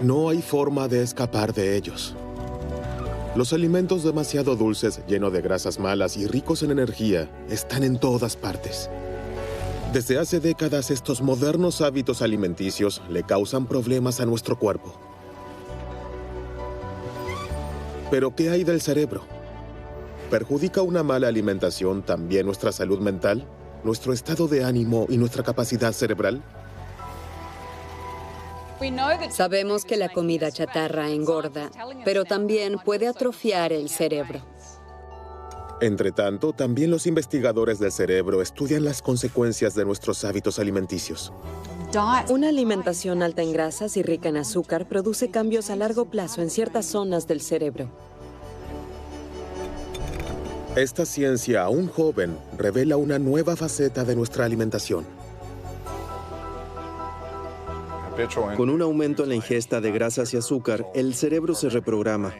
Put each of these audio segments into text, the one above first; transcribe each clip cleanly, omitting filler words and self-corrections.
No hay forma de escapar de ellos. Los alimentos demasiado dulces, llenos de grasas malas y ricos en energía, están en todas partes. Desde hace décadas, estos modernos hábitos alimenticios le causan problemas a nuestro cuerpo. ¿Pero qué hay del cerebro? ¿Perjudica una mala alimentación también nuestra salud mental, nuestro estado de ánimo y nuestra capacidad cerebral? Sabemos que la comida chatarra engorda, pero también puede atrofiar el cerebro. Entre tanto, también los investigadores del cerebro estudian las consecuencias de nuestros hábitos alimenticios. Una alimentación alta en grasas y rica en azúcar produce cambios a largo plazo en ciertas zonas del cerebro. Esta ciencia, aún joven, revela una nueva faceta de nuestra alimentación. Con un aumento en la ingesta de grasas y azúcar, el cerebro se reprograma.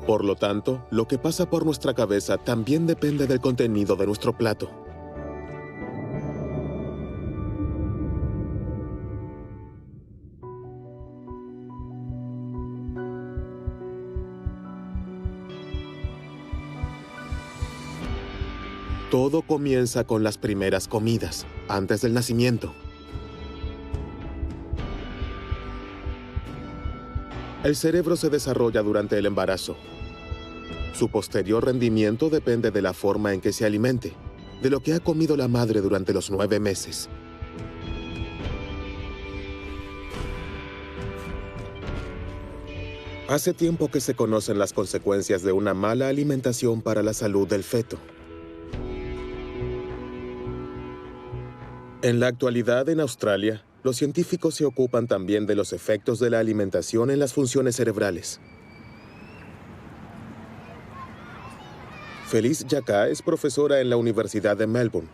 Por lo tanto, lo que pasa por nuestra cabeza también depende del contenido de nuestro plato. Todo comienza con las primeras comidas, antes del nacimiento. El cerebro se desarrolla durante el embarazo. Su posterior rendimiento depende de la forma en que se alimente, de lo que ha comido la madre durante los 9 meses. Hace tiempo que se conocen las consecuencias de una mala alimentación para la salud del feto. En la actualidad, en Australia, los científicos se ocupan también de los efectos de la alimentación en las funciones cerebrales. Felice Jacka es profesora en la Universidad de Melbourne.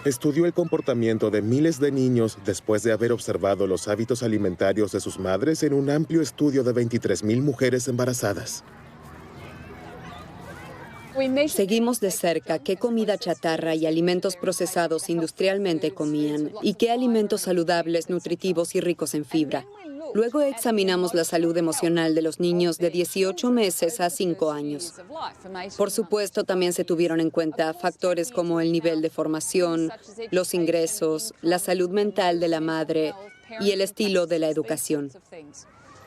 Estudió el comportamiento de miles de niños después de haber observado los hábitos alimentarios de sus madres en un amplio estudio de 23,000 mujeres embarazadas. Seguimos de cerca qué comida chatarra y alimentos procesados industrialmente comían y qué alimentos saludables, nutritivos y ricos en fibra. Luego examinamos la salud emocional de los niños de 18 meses a 5 años. Por supuesto, también se tuvieron en cuenta factores como el nivel de formación, los ingresos, la salud mental de la madre y el estilo de la educación.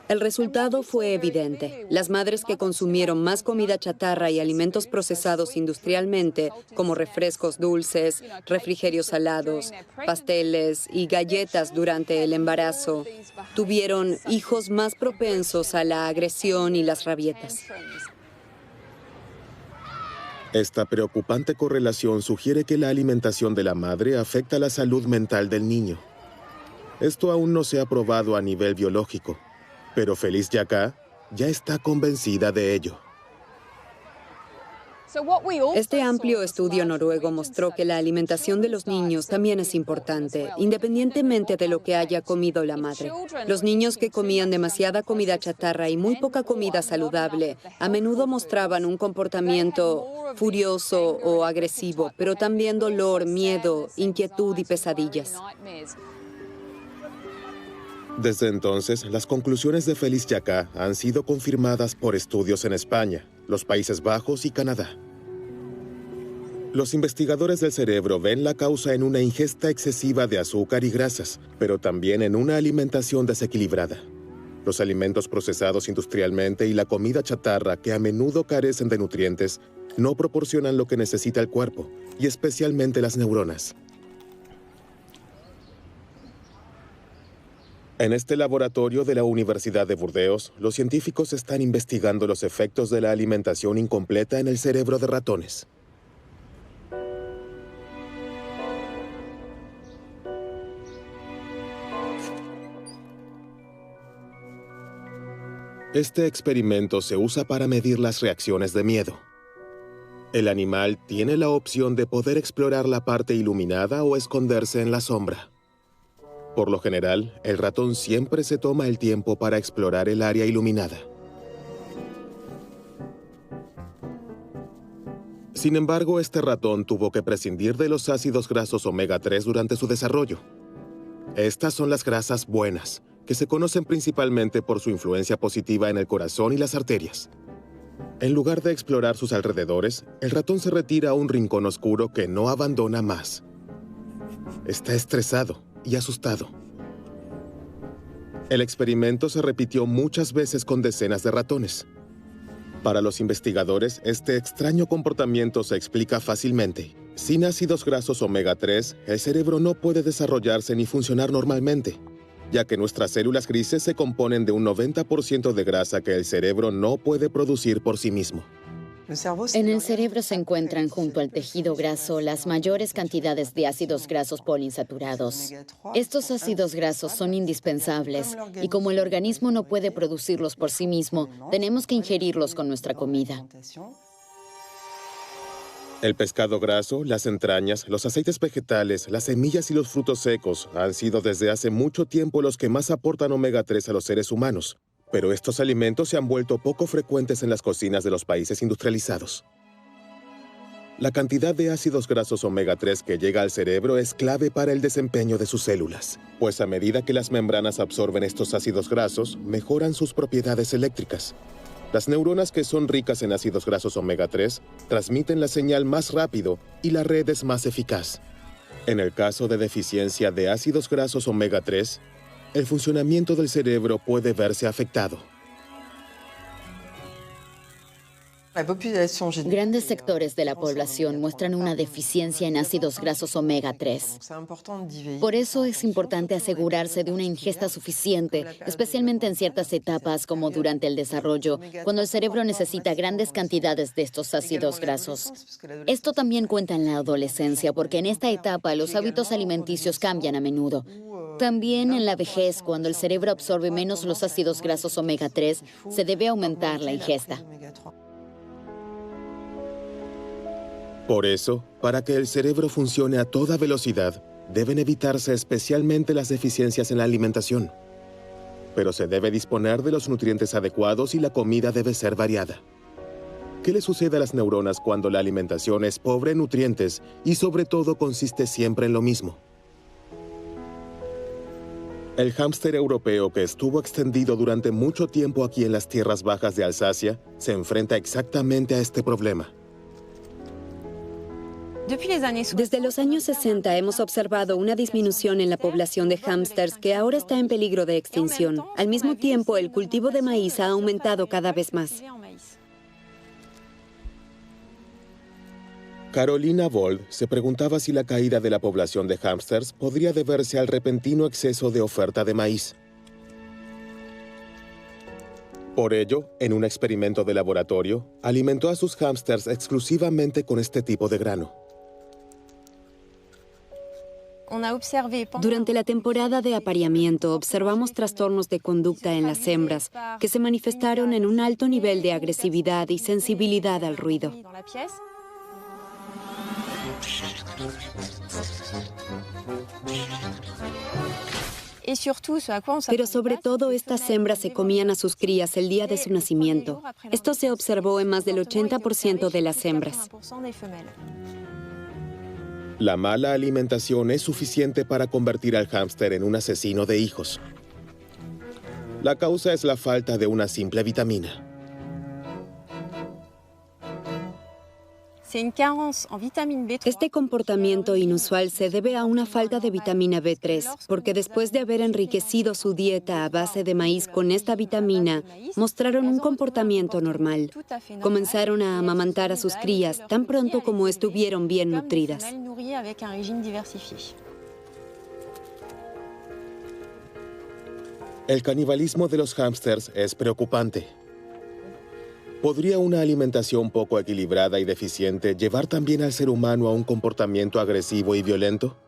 El resultado fue evidente. Las madres que consumieron más comida chatarra y alimentos procesados industrialmente, como refrescos dulces, refrigerios salados, pasteles y galletas durante el embarazo, tuvieron hijos más propensos a la agresión y las rabietas. Esta preocupante correlación sugiere que la alimentación de la madre afecta la salud mental del niño. Esto aún no se ha probado a nivel biológico. Pero Felice Jacka ya está convencida de ello. Este amplio estudio noruego mostró que la alimentación de los niños también es importante, independientemente de lo que haya comido la madre. Los niños que comían demasiada comida chatarra y muy poca comida saludable a menudo mostraban un comportamiento furioso o agresivo, pero también dolor, miedo, inquietud y pesadillas. Desde entonces, las conclusiones de Felice Jacka han sido confirmadas por estudios en España, los Países Bajos y Canadá. Los investigadores del cerebro ven la causa en una ingesta excesiva de azúcar y grasas, pero también en una alimentación desequilibrada. Los alimentos procesados industrialmente y la comida chatarra, que a menudo carecen de nutrientes, no proporcionan lo que necesita el cuerpo, y especialmente las neuronas. En este laboratorio de la Universidad de Burdeos, los científicos están investigando los efectos de la alimentación incompleta en el cerebro de ratones. Este experimento se usa para medir las reacciones de miedo. El animal tiene la opción de poder explorar la parte iluminada o esconderse en la sombra. Por lo general, el ratón siempre se toma el tiempo para explorar el área iluminada. Sin embargo, este ratón tuvo que prescindir de los ácidos grasos omega 3 durante su desarrollo. Estas son las grasas buenas, que se conocen principalmente por su influencia positiva en el corazón y las arterias. En lugar de explorar sus alrededores, el ratón se retira a un rincón oscuro que no abandona más. Está estresado y asustado. El experimento se repitió muchas veces con decenas de ratones. Para los investigadores, este extraño comportamiento se explica fácilmente. Sin ácidos grasos omega 3, el cerebro no puede desarrollarse ni funcionar normalmente, ya que nuestras células grises se componen de un 90% de grasa que el cerebro no puede producir por sí mismo. En el cerebro se encuentran junto al tejido graso las mayores cantidades de ácidos grasos poliinsaturados. Estos ácidos grasos son indispensables y como el organismo no puede producirlos por sí mismo, tenemos que ingerirlos con nuestra comida. El pescado graso, las entrañas, los aceites vegetales, las semillas y los frutos secos han sido desde hace mucho tiempo los que más aportan omega 3 a los seres humanos. Pero estos alimentos se han vuelto poco frecuentes en las cocinas de los países industrializados. La cantidad de ácidos grasos omega 3 que llega al cerebro es clave para el desempeño de sus células, pues a medida que las membranas absorben estos ácidos grasos, mejoran sus propiedades eléctricas. Las neuronas que son ricas en ácidos grasos omega 3 transmiten la señal más rápido y la red es más eficaz. En el caso de deficiencia de ácidos grasos omega 3, el funcionamiento del cerebro puede verse afectado. Grandes sectores de la población muestran una deficiencia en ácidos grasos omega 3. Por eso es importante asegurarse de una ingesta suficiente, especialmente en ciertas etapas como durante el desarrollo, cuando el cerebro necesita grandes cantidades de estos ácidos grasos. Esto también cuenta en la adolescencia, porque en esta etapa los hábitos alimenticios cambian a menudo. También en la vejez, cuando el cerebro absorbe menos los ácidos grasos omega 3, se debe aumentar la ingesta. Por eso, para que el cerebro funcione a toda velocidad, deben evitarse especialmente las deficiencias en la alimentación. Pero se debe disponer de los nutrientes adecuados y la comida debe ser variada. ¿Qué le sucede a las neuronas cuando la alimentación es pobre en nutrientes y sobre todo consiste siempre en lo mismo? El hámster europeo que estuvo extendido durante mucho tiempo aquí en las tierras bajas de Alsacia se enfrenta exactamente a este problema. Desde los años 60 hemos observado una disminución en la población de hámsters que ahora está en peligro de extinción. Al mismo tiempo, el cultivo de maíz ha aumentado cada vez más. Carolina Vold se preguntaba si la caída de la población de hámsters podría deberse al repentino exceso de oferta de maíz. Por ello, en un experimento de laboratorio, alimentó a sus hámsters exclusivamente con este tipo de grano. Durante la temporada de apareamiento, observamos trastornos de conducta en las hembras que se manifestaron en un alto nivel de agresividad y sensibilidad al ruido. Pero sobre todo, estas hembras se comían a sus crías el día de su nacimiento. Esto se observó en más del 80% de las hembras. La mala alimentación es suficiente para convertir al hámster en un asesino de hijos. La causa es la falta de una simple vitamina. Este comportamiento inusual se debe a una falta de vitamina B3, porque después de haber enriquecido su dieta a base de maíz con esta vitamina, mostraron un comportamiento normal. Comenzaron a amamantar a sus crías tan pronto como estuvieron bien nutridas. El canibalismo de los hámsters es preocupante. ¿Podría una alimentación poco equilibrada y deficiente llevar también al ser humano a un comportamiento agresivo y violento?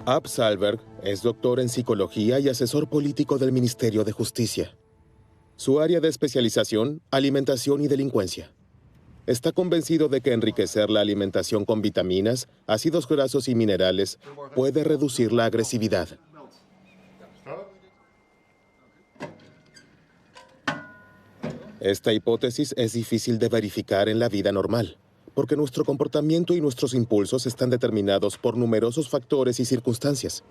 Ab Sahlberg es doctor en psicología y asesor político del Ministerio de Justicia. Su área de especialización, alimentación y delincuencia. Está convencido de que enriquecer la alimentación con vitaminas, ácidos grasos y minerales puede reducir la agresividad. Esta hipótesis es difícil de verificar en la vida normal, porque nuestro comportamiento y nuestros impulsos están determinados por numerosos factores y circunstancias.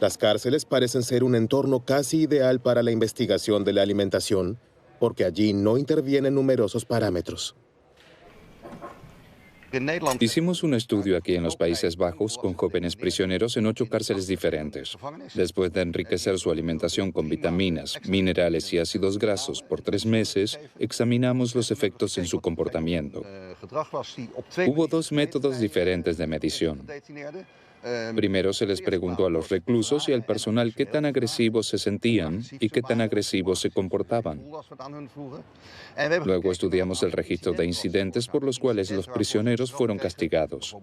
Las cárceles parecen ser un entorno casi ideal para la investigación de la alimentación, porque allí no intervienen numerosos parámetros. Hicimos un estudio aquí en los Países Bajos con jóvenes prisioneros en 8 cárceles diferentes. Después de enriquecer su alimentación con vitaminas, minerales y ácidos grasos por 3 meses, examinamos los efectos en su comportamiento. Hubo 2 métodos diferentes de medición. Primero se les preguntó a los reclusos y al personal qué tan agresivos se sentían y qué tan agresivos se comportaban. Luego estudiamos el registro de incidentes por los cuales los prisioneros fueron castigados.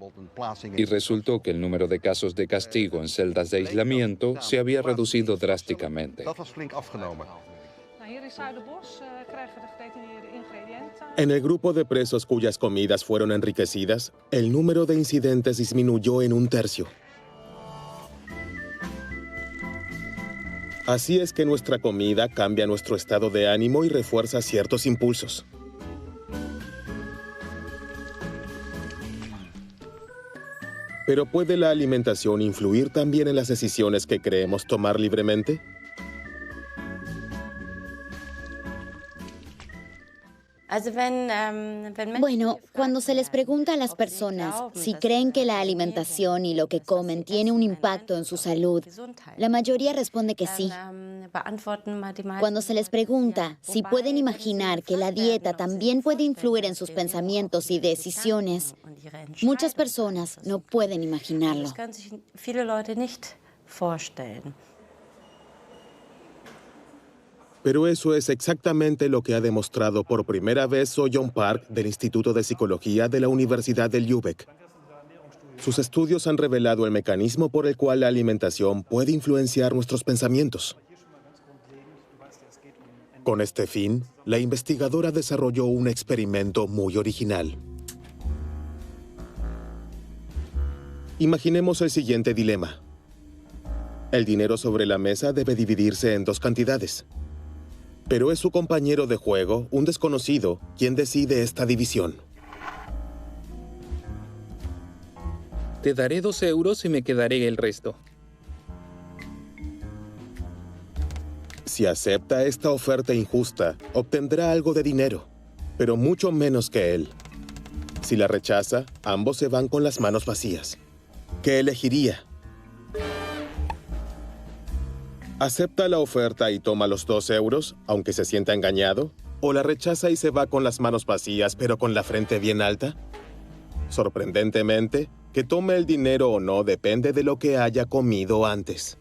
Y resultó que el número de casos de castigo en celdas de aislamiento se había reducido drásticamente. En el grupo de presos cuyas comidas fueron enriquecidas, el número de incidentes disminuyó en 1/3. Así es que nuestra comida cambia nuestro estado de ánimo y refuerza ciertos impulsos. Pero ¿puede la alimentación influir también en las decisiones que creemos tomar libremente? Bueno, cuando se les pregunta a las personas si creen que la alimentación y lo que comen tiene un impacto en su salud, la mayoría responde que sí. Cuando se les pregunta si pueden imaginar que la dieta también puede influir en sus pensamientos y decisiones, muchas personas no pueden imaginarlo. Pero eso es exactamente lo que ha demostrado por primera vez So-Yeon Park del Instituto de Psicología de la Universidad de Lübeck. Sus estudios han revelado el mecanismo por el cual la alimentación puede influenciar nuestros pensamientos. Con este fin, la investigadora desarrolló un experimento muy original. Imaginemos el siguiente dilema. El dinero sobre la mesa debe dividirse en 2 cantidades. Pero es su compañero de juego, un desconocido, quien decide esta división. Te daré 2 euros y me quedaré el resto. Si acepta esta oferta injusta, obtendrá algo de dinero, pero mucho menos que él. Si la rechaza, ambos se van con las manos vacías. ¿Qué elegiría? ¿Acepta la oferta y toma los 2 euros, aunque se sienta engañado? ¿O la rechaza y se va con las manos vacías, pero con la frente bien alta? Sorprendentemente, que tome el dinero o no depende de lo que haya comido antes.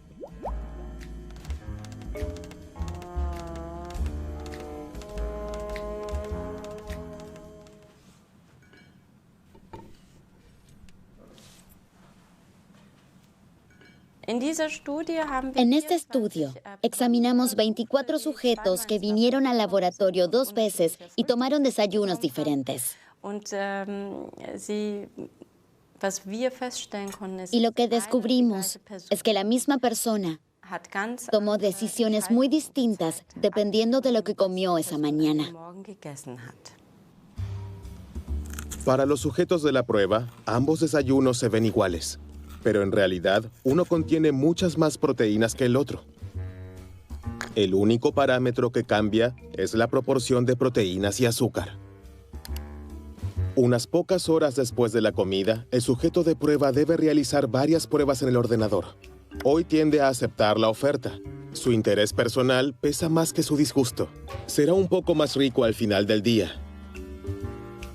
En este estudio, examinamos 24 sujetos que vinieron al laboratorio 2 veces y tomaron desayunos diferentes. Y lo que descubrimos es que la misma persona tomó decisiones muy distintas dependiendo de lo que comió esa mañana. Para los sujetos de la prueba, ambos desayunos se ven iguales. Pero en realidad, uno contiene muchas más proteínas que el otro. El único parámetro que cambia es la proporción de proteínas y azúcar. Unas pocas horas después de la comida, el sujeto de prueba debe realizar varias pruebas en el ordenador. Hoy tiende a aceptar la oferta. Su interés personal pesa más que su disgusto. Será un poco más rico al final del día.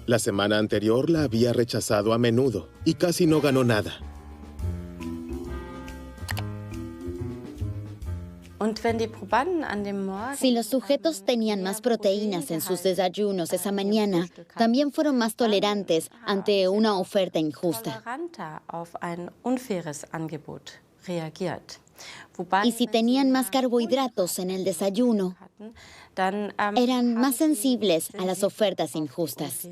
La semana anterior la había rechazado a menudo y casi no ganó nada. Si los sujetos tenían más proteínas en sus desayunos esa mañana, también fueron más tolerantes ante una oferta injusta. Y si tenían más carbohidratos en el desayuno, eran más sensibles a las ofertas injustas.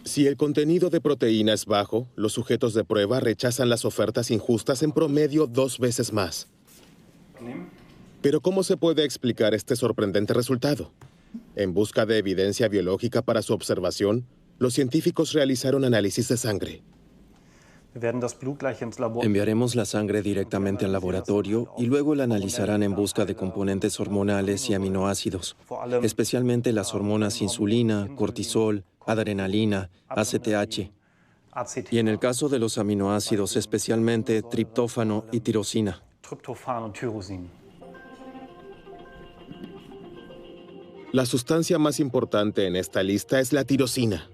Si el contenido de proteína es bajo, los sujetos de prueba rechazan las ofertas injustas en promedio 2 veces más. Pero ¿cómo se puede explicar este sorprendente resultado? En busca de evidencia biológica para su observación, los científicos realizaron análisis de sangre. Enviaremos la sangre directamente al laboratorio y luego la analizarán en busca de componentes hormonales y aminoácidos, especialmente las hormonas insulina, cortisol, adrenalina, ACTH, y en el caso de los aminoácidos, especialmente triptófano y tirosina. La sustancia más importante en esta lista es la tirosina.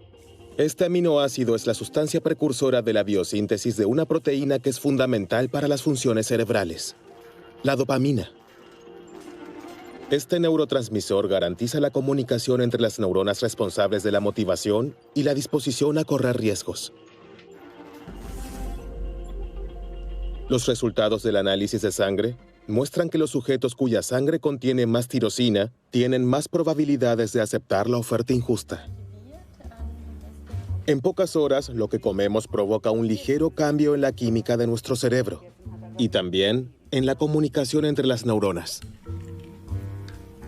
Este aminoácido es la sustancia precursora de la biosíntesis de una proteína que es fundamental para las funciones cerebrales, la dopamina. Este neurotransmisor garantiza la comunicación entre las neuronas responsables de la motivación y la disposición a correr riesgos. Los resultados del análisis de sangre muestran que los sujetos cuya sangre contiene más tirosina tienen más probabilidades de aceptar la oferta injusta. En pocas horas, lo que comemos provoca un ligero cambio en la química de nuestro cerebro y también en la comunicación entre las neuronas.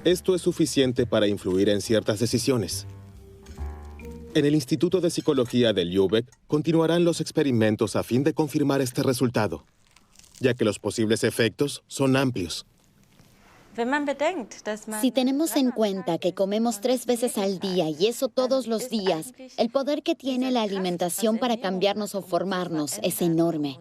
Esto es suficiente para influir en ciertas decisiones. En el Instituto de Psicología de Lübeck continuarán los experimentos a fin de confirmar este resultado, ya que los posibles efectos son amplios. Si tenemos en cuenta que comemos 3 veces al día y eso todos los días, el poder que tiene la alimentación para cambiarnos o formarnos es enorme.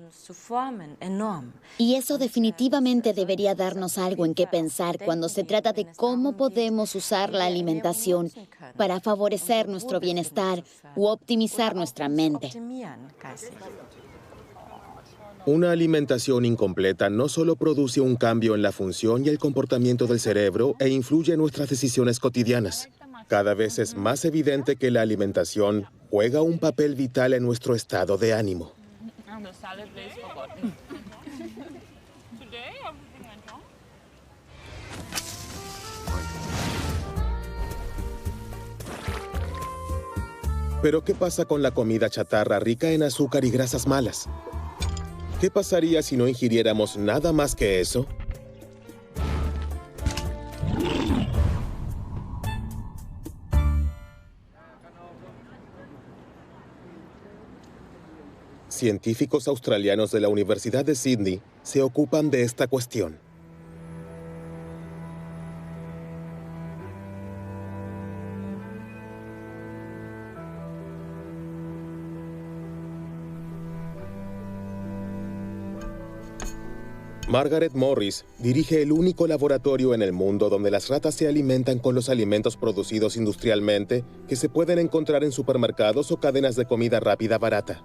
Y eso definitivamente debería darnos algo en qué pensar cuando se trata de cómo podemos usar la alimentación para favorecer nuestro bienestar u optimizar nuestra mente. Una alimentación incompleta no solo produce un cambio en la función y el comportamiento del cerebro e influye en nuestras decisiones cotidianas. Cada vez es más evidente que la alimentación juega un papel vital en nuestro estado de ánimo. Pero ¿qué pasa con la comida chatarra rica en azúcar y grasas malas? ¿Qué pasaría si no ingiriéramos nada más que eso? Científicos australianos de la Universidad de Sydney se ocupan de esta cuestión. Margaret Morris dirige el único laboratorio en el mundo donde las ratas se alimentan con los alimentos producidos industrialmente que se pueden encontrar en supermercados o cadenas de comida rápida barata.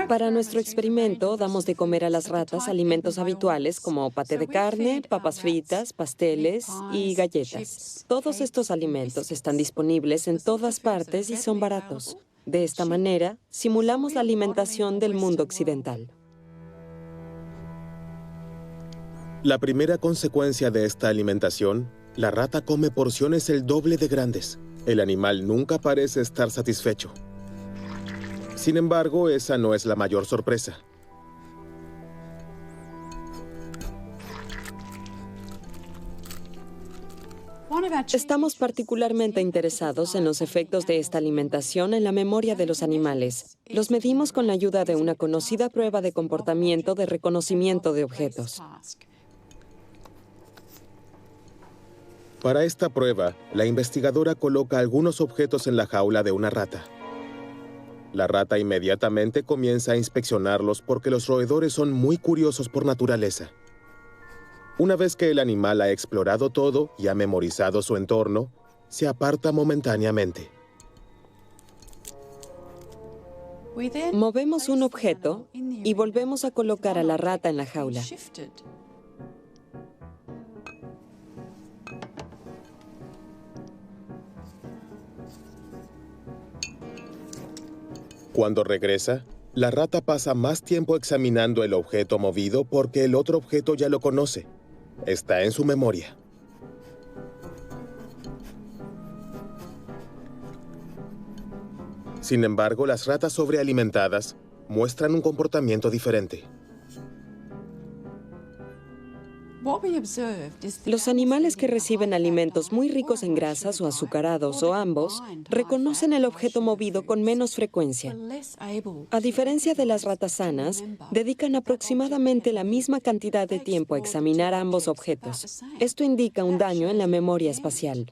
Para nuestro experimento, damos de comer a las ratas alimentos habituales como paté de carne, papas fritas, pasteles y galletas. Todos estos alimentos están disponibles en todas partes y son baratos. De esta manera, simulamos la alimentación del mundo occidental. La primera consecuencia de esta alimentación, la rata come porciones el doble de grandes. El animal nunca parece estar satisfecho. Sin embargo, esa no es la mayor sorpresa. Estamos particularmente interesados en los efectos de esta alimentación en la memoria de los animales. Los medimos con la ayuda de una conocida prueba de comportamiento de reconocimiento de objetos. Para esta prueba, la investigadora coloca algunos objetos en la jaula de una rata. La rata inmediatamente comienza a inspeccionarlos porque los roedores son muy curiosos por naturaleza. Una vez que el animal ha explorado todo y ha memorizado su entorno, se aparta momentáneamente. Movemos un objeto y volvemos a colocar a la rata en la jaula. Cuando regresa, la rata pasa más tiempo examinando el objeto movido porque el otro objeto ya lo conoce. Está en su memoria. Sin embargo, las ratas sobrealimentadas muestran un comportamiento diferente. Los animales que reciben alimentos muy ricos en grasas o azucarados o ambos reconocen el objeto movido con menos frecuencia. A diferencia de las ratas sanas, dedican aproximadamente la misma cantidad de tiempo a examinar ambos objetos. Esto indica un daño en la memoria espacial.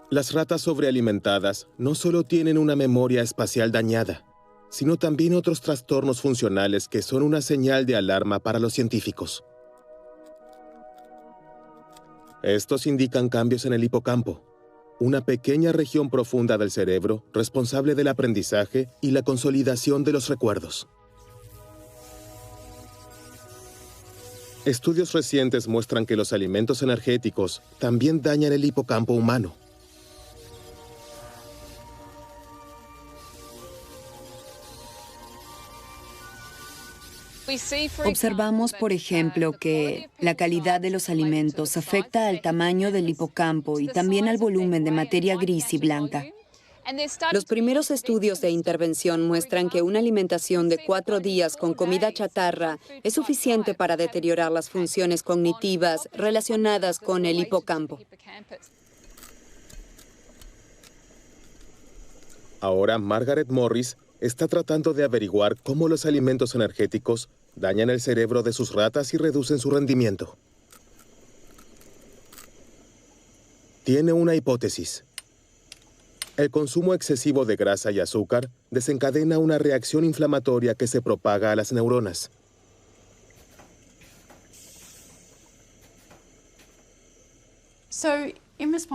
Las ratas sobrealimentadas no solo tienen una memoria espacial dañada, sino también otros trastornos funcionales que son una señal de alarma para los científicos. Estos indican cambios en el hipocampo, una pequeña región profunda del cerebro responsable del aprendizaje y la consolidación de los recuerdos. Estudios recientes muestran que los alimentos energéticos también dañan el hipocampo humano. Observamos, por ejemplo, que la calidad de los alimentos afecta al tamaño del hipocampo y también al volumen de materia gris y blanca. Los primeros estudios de intervención muestran que una alimentación de 4 días con comida chatarra es suficiente para deteriorar las funciones cognitivas relacionadas con el hipocampo. Ahora, Margaret Morris está tratando de averiguar cómo los alimentos energéticos dañan el cerebro de sus ratas y reducen su rendimiento. Tiene una hipótesis. El consumo excesivo de grasa y azúcar desencadena una reacción inflamatoria que se propaga a las neuronas.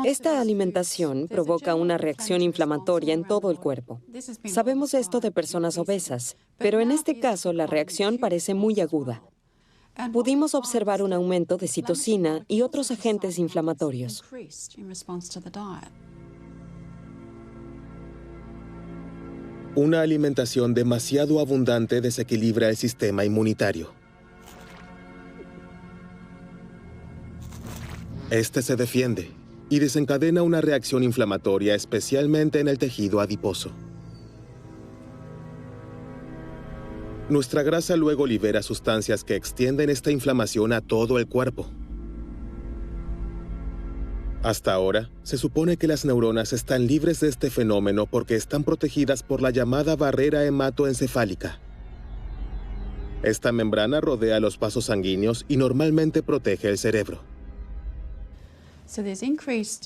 Esta alimentación provoca una reacción inflamatoria en todo el cuerpo. Sabemos esto de personas obesas, pero en este caso la reacción parece muy aguda. Pudimos observar un aumento de citocina y otros agentes inflamatorios. Una alimentación demasiado abundante desequilibra el sistema inmunitario. Este se defiende y desencadena una reacción inflamatoria, especialmente en el tejido adiposo. Nuestra grasa luego libera sustancias que extienden esta inflamación a todo el cuerpo. Hasta ahora, se supone que las neuronas están libres de este fenómeno porque están protegidas por la llamada barrera hematoencefálica. Esta membrana rodea los vasos sanguíneos y normalmente protege el cerebro.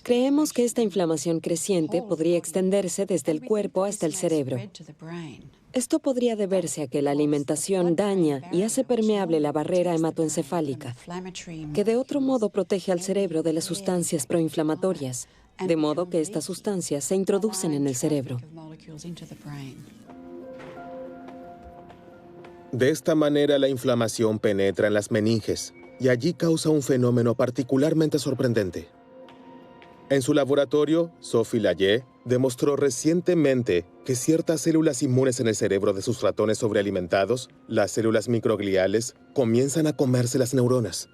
Creemos que esta inflamación creciente podría extenderse desde el cuerpo hasta el cerebro. Esto podría deberse a que la alimentación daña y hace permeable la barrera hematoencefálica, que de otro modo protege al cerebro de las sustancias proinflamatorias, de modo que estas sustancias se introducen en el cerebro. De esta manera, la inflamación penetra en las meninges y allí causa un fenómeno particularmente sorprendente. En su laboratorio, Sophie Layet demostró recientemente que ciertas células inmunes en el cerebro de sus ratones sobrealimentados, las células microgliales, comienzan a comerse las neuronas.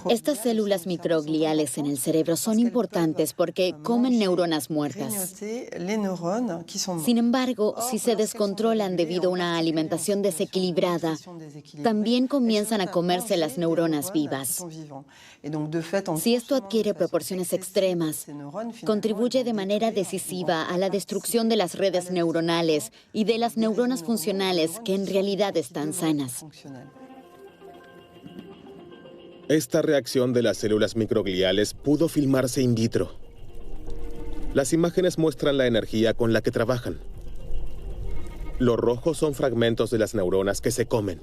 Estas células microgliales en el cerebro son importantes porque comen neuronas muertas. Sin embargo, si se descontrolan debido a una alimentación desequilibrada, también comienzan a comerse las neuronas vivas. Si esto adquiere proporciones extremas, contribuye de manera decisiva a la destrucción de las redes neuronales y de las neuronas funcionales que en realidad están sanas. Esta reacción de las células microgliales pudo filmarse in vitro. Las imágenes muestran la energía con la que trabajan. Los rojos son fragmentos de las neuronas que se comen.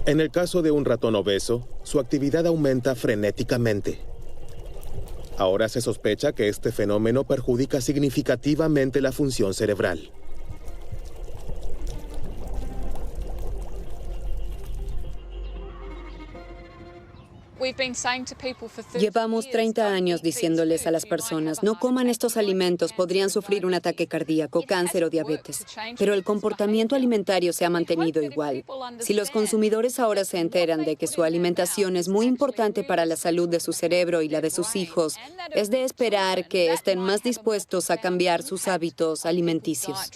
En el caso de un ratón obeso, su actividad aumenta frenéticamente. Ahora se sospecha que este fenómeno perjudica significativamente la función cerebral. Llevamos 30 años diciéndoles a las personas, no coman estos alimentos, podrían sufrir un ataque cardíaco, cáncer o diabetes. Pero el comportamiento alimentario se ha mantenido igual. Si los consumidores ahora se enteran de que su alimentación es muy importante para la salud de su cerebro y la de sus hijos, es de esperar que estén más dispuestos a cambiar sus hábitos alimenticios.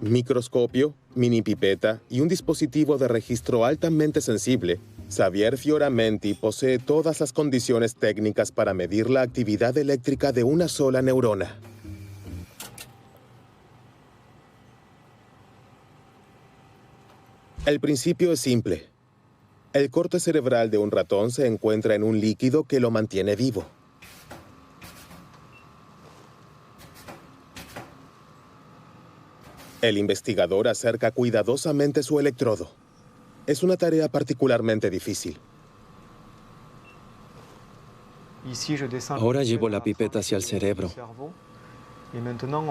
Microscopio, mini pipeta y un dispositivo de registro altamente sensible, Xavier Fioramenti posee todas las condiciones técnicas para medir la actividad eléctrica de una sola neurona. El principio es simple. El corte cerebral de un ratón se encuentra en un líquido que lo mantiene vivo. El investigador acerca cuidadosamente su electrodo. Es una tarea particularmente difícil. Ahora llevo la pipeta hacia el cerebro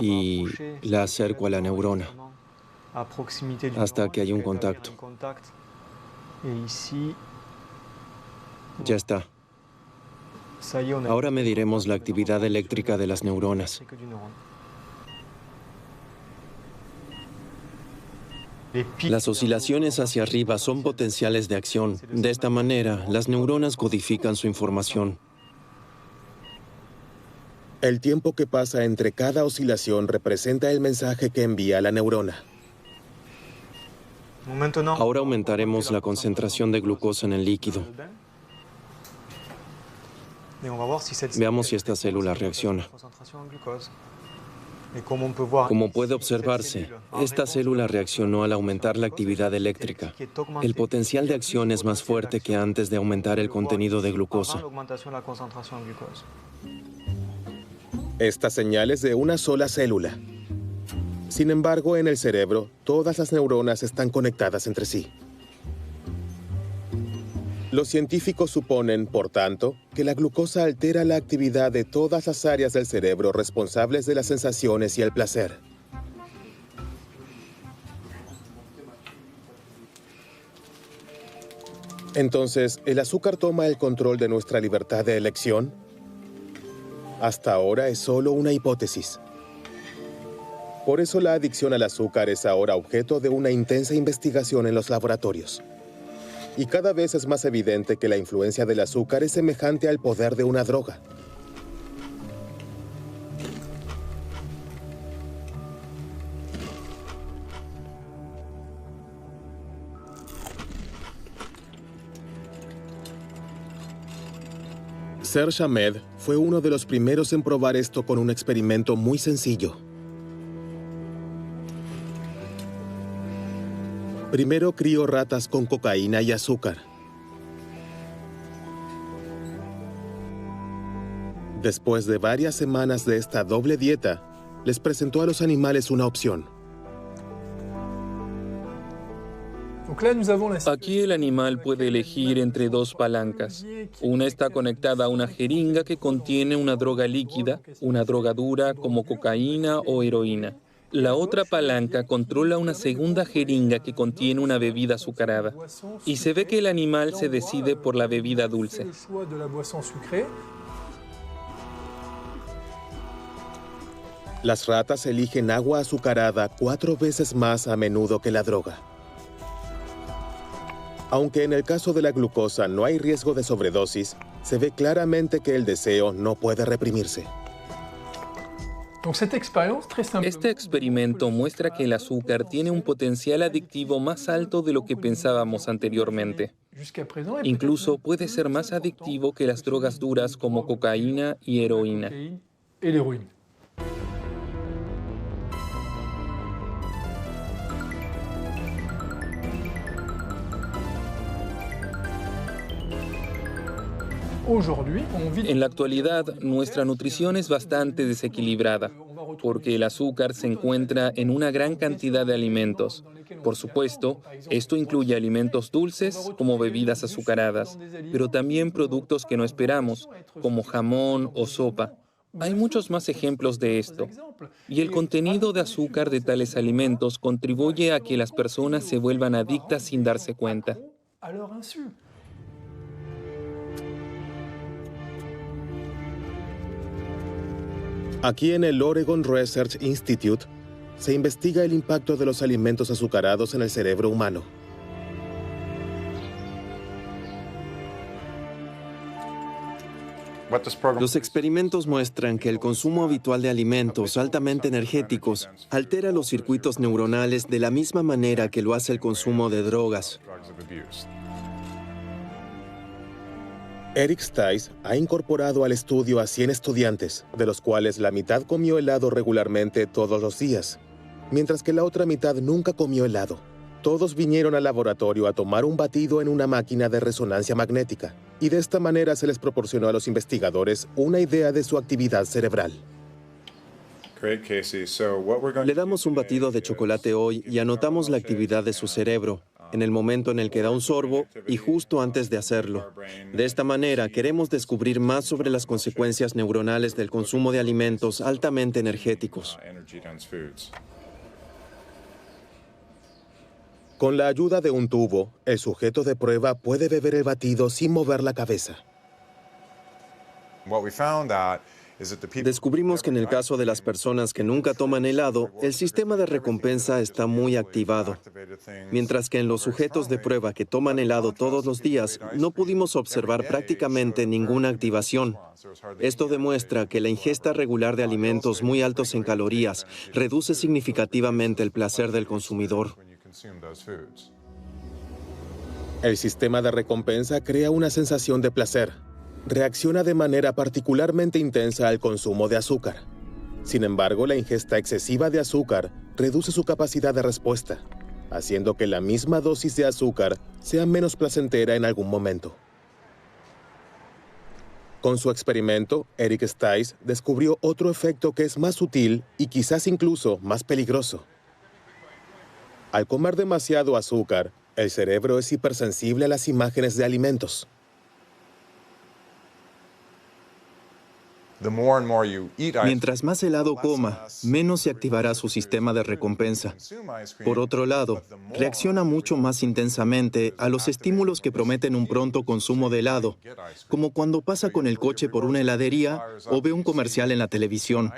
y la acerco a la neurona hasta que hay un contacto. Ya está. Ahora mediremos la actividad eléctrica de las neuronas. Las oscilaciones hacia arriba son potenciales de acción. De esta manera, las neuronas codifican su información. El tiempo que pasa entre cada oscilación representa el mensaje que envía la neurona. Ahora aumentaremos la concentración de glucosa en el líquido. Veamos si esta célula reacciona. Como puede observarse, esta célula reaccionó al aumentar la actividad eléctrica. El potencial de acción es más fuerte que antes de aumentar el contenido de glucosa. Esta señal es de una sola célula. Sin embargo, en el cerebro, todas las neuronas están conectadas entre sí. Los científicos suponen, por tanto, que la glucosa altera la actividad de todas las áreas del cerebro responsables de las sensaciones y el placer. Entonces, ¿el azúcar toma el control de nuestra libertad de elección? Hasta ahora es solo una hipótesis. Por eso la adicción al azúcar es ahora objeto de una intensa investigación en los laboratorios. Y cada vez es más evidente que la influencia del azúcar es semejante al poder de una droga. Serge Ahmed fue uno de los primeros en probar esto con un experimento muy sencillo. Primero crió ratas con cocaína y azúcar. Después de varias semanas de esta doble dieta, les presentó a los animales una opción. Aquí el animal puede elegir entre dos palancas. Una está conectada a una jeringa que contiene una droga líquida, una droga dura como cocaína o heroína. La otra palanca controla una segunda jeringa que contiene una bebida azucarada. Y se ve que el animal se decide por la bebida dulce. Las ratas eligen agua azucarada 4 veces más a menudo que la droga. Aunque en el caso de la glucosa no hay riesgo de sobredosis, se ve claramente que el deseo no puede reprimirse. Este experimento muestra que el azúcar tiene un potencial adictivo más alto de lo que pensábamos anteriormente. Incluso puede ser más adictivo que las drogas duras como cocaína y heroína. En la actualidad, nuestra nutrición es bastante desequilibrada, porque el azúcar se encuentra en una gran cantidad de alimentos. Por supuesto, esto incluye alimentos dulces, como bebidas azucaradas, pero también productos que no esperamos, como jamón o sopa. Hay muchos más ejemplos de esto, y el contenido de azúcar de tales alimentos contribuye a que las personas se vuelvan adictas sin darse cuenta. Aquí en el Oregon Research Institute se investiga el impacto de los alimentos azucarados en el cerebro humano. Los experimentos muestran que el consumo habitual de alimentos altamente energéticos altera los circuitos neuronales de la misma manera que lo hace el consumo de drogas. Eric Stice ha incorporado al estudio a 100 estudiantes, de los cuales la mitad comió helado regularmente todos los días, mientras que la otra mitad nunca comió helado. Todos vinieron al laboratorio a tomar un batido en una máquina de resonancia magnética, y de esta manera se les proporcionó a los investigadores una idea de su actividad cerebral. Le damos un batido de chocolate hoy y anotamos la actividad de su cerebro, en el momento en el que da un sorbo y justo antes de hacerlo. De esta manera, queremos descubrir más sobre las consecuencias neuronales del consumo de alimentos altamente energéticos. Con la ayuda de un tubo, el sujeto de prueba puede beber el batido sin mover la cabeza. Descubrimos que en el caso de las personas que nunca toman helado, el sistema de recompensa está muy activado, mientras que en los sujetos de prueba que toman helado todos los días, no pudimos observar prácticamente ninguna activación. Esto demuestra que la ingesta regular de alimentos muy altos en calorías reduce significativamente el placer del consumidor. El sistema de recompensa crea una sensación de placer. Reacciona de manera particularmente intensa al consumo de azúcar. Sin embargo, la ingesta excesiva de azúcar reduce su capacidad de respuesta, haciendo que la misma dosis de azúcar sea menos placentera en algún momento. Con su experimento, Eric Stice descubrió otro efecto que es más sutil y quizás incluso más peligroso. Al comer demasiado azúcar, el cerebro es hipersensible a las imágenes de alimentos. Mientras más helado coma, menos se activará su sistema de recompensa. Por otro lado, reacciona mucho más intensamente a los estímulos que prometen un pronto consumo de helado, como cuando pasa con el coche por una heladería o ve un comercial en la televisión.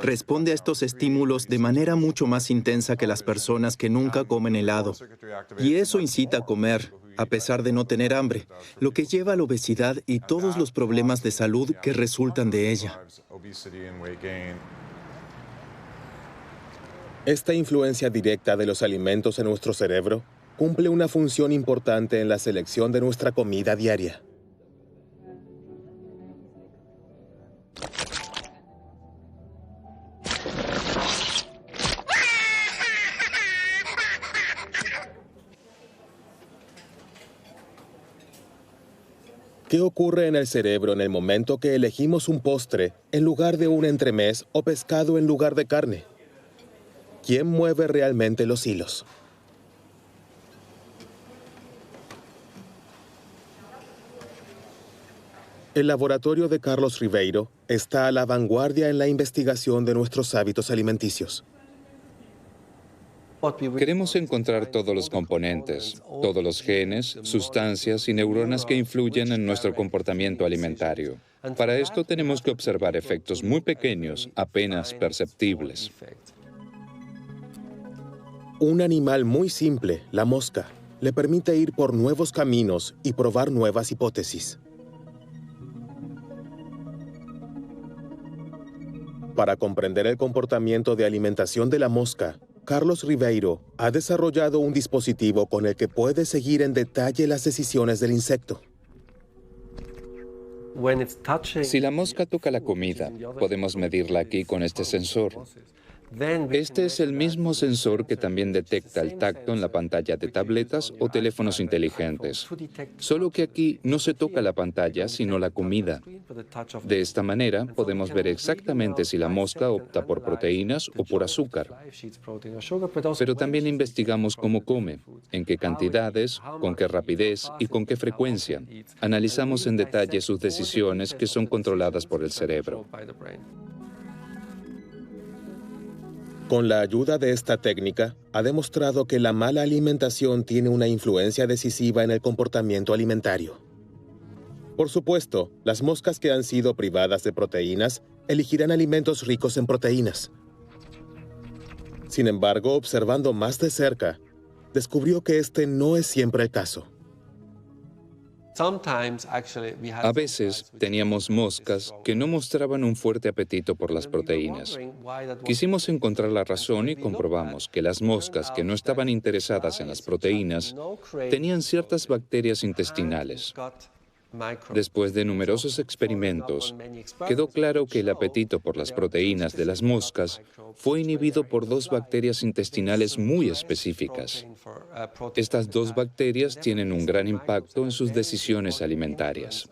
Responde a estos estímulos de manera mucho más intensa que las personas que nunca comen helado. Y eso incita a comer, a pesar de no tener hambre, lo que lleva a la obesidad y todos los problemas de salud que resultan de ella. Esta influencia directa de los alimentos en nuestro cerebro cumple una función importante en la selección de nuestra comida diaria. ¿Qué ocurre en el cerebro en el momento que elegimos un postre en lugar de un entremés o pescado en lugar de carne? ¿Quién mueve realmente los hilos? El laboratorio de Carlos Ribeiro está a la vanguardia en la investigación de nuestros hábitos alimenticios. Queremos encontrar todos los componentes, todos los genes, sustancias y neuronas que influyen en nuestro comportamiento alimentario. Para esto tenemos que observar efectos muy pequeños, apenas perceptibles. Un animal muy simple, la mosca, le permite ir por nuevos caminos y probar nuevas hipótesis. Para comprender el comportamiento de alimentación de la mosca, Carlos Ribeiro ha desarrollado un dispositivo con el que puede seguir en detalle las decisiones del insecto. Si la mosca toca la comida, podemos medirla aquí con este sensor. Este es el mismo sensor que también detecta el tacto en la pantalla de tabletas o teléfonos inteligentes. Solo que aquí no se toca la pantalla, sino la comida. De esta manera, podemos ver exactamente si la mosca opta por proteínas o por azúcar. Pero también investigamos cómo come, en qué cantidades, con qué rapidez y con qué frecuencia. Analizamos en detalle sus decisiones que son controladas por el cerebro. Con la ayuda de esta técnica, ha demostrado que la mala alimentación tiene una influencia decisiva en el comportamiento alimentario. Por supuesto, las moscas que han sido privadas de proteínas elegirán alimentos ricos en proteínas. Sin embargo, observando más de cerca, descubrió que este no es siempre el caso. A veces teníamos moscas que no mostraban un fuerte apetito por las proteínas. Quisimos encontrar la razón y comprobamos que las moscas que no estaban interesadas en las proteínas tenían ciertas bacterias intestinales. Después de numerosos experimentos, quedó claro que el apetito por las proteínas de las moscas fue inhibido por dos bacterias intestinales muy específicas. Estas dos bacterias tienen un gran impacto en sus decisiones alimentarias.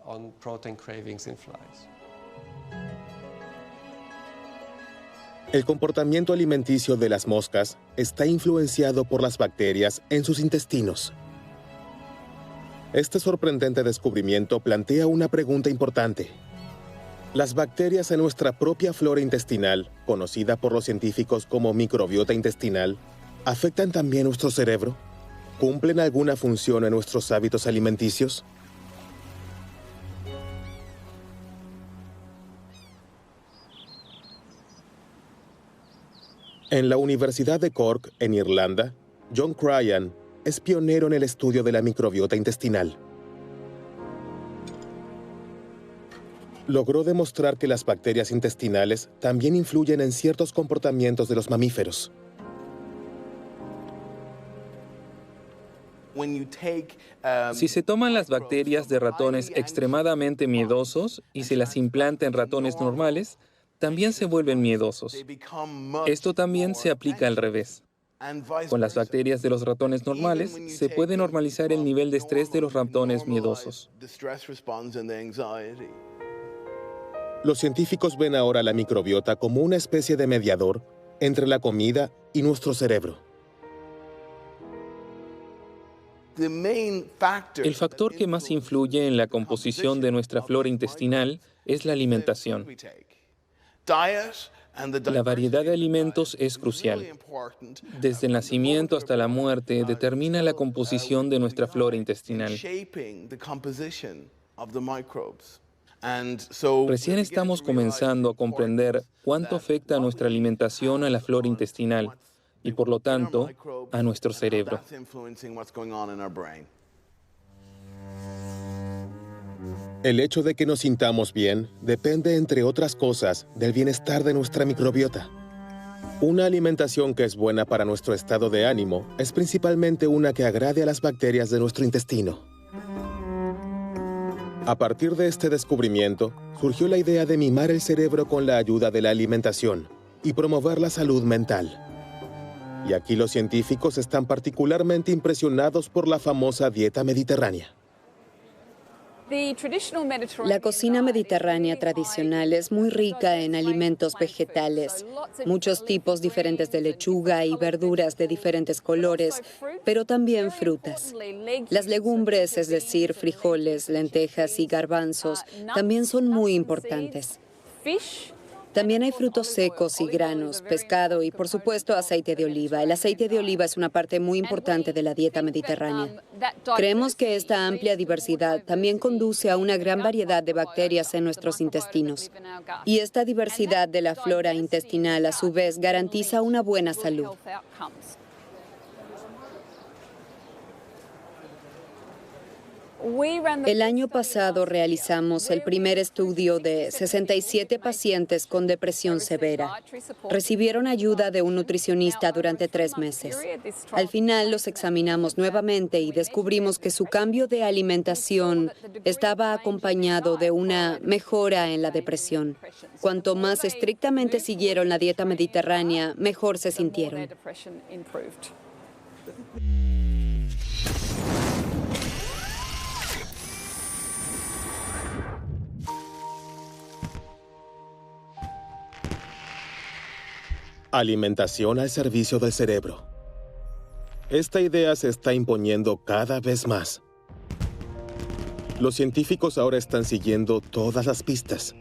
El comportamiento alimenticio de las moscas está influenciado por las bacterias en sus intestinos. Este sorprendente descubrimiento plantea una pregunta importante. ¿Las bacterias en nuestra propia flora intestinal, conocida por los científicos como microbiota intestinal, afectan también nuestro cerebro? ¿Cumplen alguna función en nuestros hábitos alimenticios? En la Universidad de Cork, en Irlanda, John Cryan es pionero en el estudio de la microbiota intestinal. Logró demostrar que las bacterias intestinales también influyen en ciertos comportamientos de los mamíferos. Si se toman las bacterias de ratones extremadamente miedosos y se las implanta en ratones normales, también se vuelven miedosos. Esto también se aplica al revés. Con las bacterias de los ratones normales, se puede normalizar el nivel de estrés de los ratones miedosos. Los científicos ven ahora la microbiota como una especie de mediador entre la comida y nuestro cerebro. El factor que más influye en la composición de nuestra flora intestinal es la alimentación. La variedad de alimentos es crucial. Desde el nacimiento hasta la muerte determina la composición de nuestra flora intestinal. Recién estamos comenzando a comprender cuánto afecta nuestra alimentación a la flora intestinal y, por lo tanto, a nuestro cerebro. El hecho de que nos sintamos bien depende, entre otras cosas, del bienestar de nuestra microbiota. Una alimentación que es buena para nuestro estado de ánimo es principalmente una que agrade a las bacterias de nuestro intestino. A partir de este descubrimiento, surgió la idea de mimar el cerebro con la ayuda de la alimentación y promover la salud mental. Y aquí los científicos están particularmente impresionados por la famosa dieta mediterránea. La cocina mediterránea tradicional es muy rica en alimentos vegetales, muchos tipos diferentes de lechuga y verduras de diferentes colores, pero también frutas. Las legumbres, es decir, frijoles, lentejas y garbanzos, también son muy importantes. También hay frutos secos y granos, pescado y, por supuesto, aceite de oliva. El aceite de oliva es una parte muy importante de la dieta mediterránea. Creemos que esta amplia diversidad también conduce a una gran variedad de bacterias en nuestros intestinos. Y esta diversidad de la flora intestinal, a su vez, garantiza una buena salud. El año pasado realizamos el primer estudio de 67 pacientes con depresión severa. Recibieron ayuda de un nutricionista durante 3 meses. Al final los examinamos nuevamente y descubrimos que su cambio de alimentación estaba acompañado de una mejora en la depresión. Cuanto más estrictamente siguieron la dieta mediterránea, mejor se sintieron. Alimentación al servicio del cerebro. Esta idea se está imponiendo cada vez más. Los científicos ahora están siguiendo todas las pistas.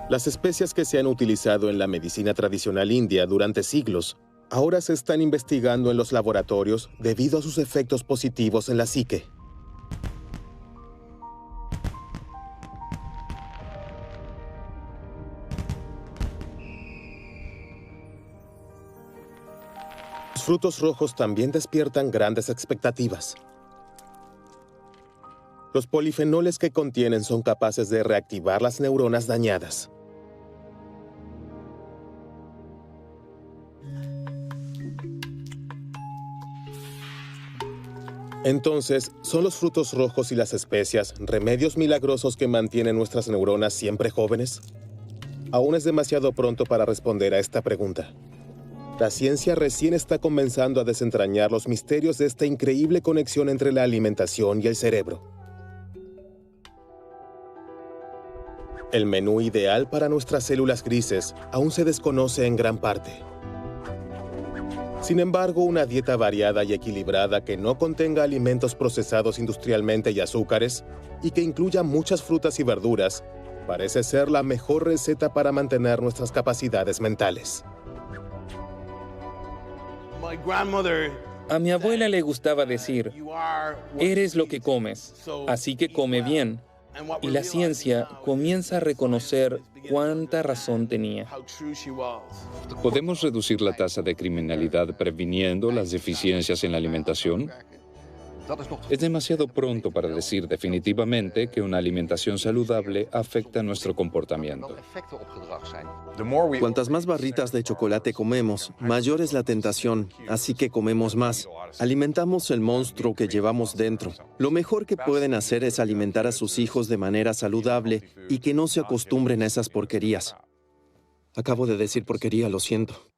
Las especias que se han utilizado en la medicina tradicional india durante siglos ahora se están investigando en los laboratorios debido a sus efectos positivos en la psique. Los frutos rojos también despiertan grandes expectativas. Los polifenoles que contienen son capaces de reactivar las neuronas dañadas. Entonces, ¿son los frutos rojos y las especias remedios milagrosos que mantienen nuestras neuronas siempre jóvenes? Aún es demasiado pronto para responder a esta pregunta. La ciencia recién está comenzando a desentrañar los misterios de esta increíble conexión entre la alimentación y el cerebro. El menú ideal para nuestras células grises aún se desconoce en gran parte. Sin embargo, una dieta variada y equilibrada que no contenga alimentos procesados industrialmente y azúcares, y que incluya muchas frutas y verduras, parece ser la mejor receta para mantener nuestras capacidades mentales. A mi abuela le gustaba decir, eres lo que comes, así que come bien. Y la ciencia comienza a reconocer cuánta razón tenía. ¿Podemos reducir la tasa de criminalidad previniendo las deficiencias en la alimentación? Es demasiado pronto para decir definitivamente que una alimentación saludable afecta nuestro comportamiento. Cuantas más barritas de chocolate comemos, mayor es la tentación, así que comemos más. Alimentamos el monstruo que llevamos dentro. Lo mejor que pueden hacer es alimentar a sus hijos de manera saludable y que no se acostumbren a esas porquerías. Acabo de decir porquería, lo siento.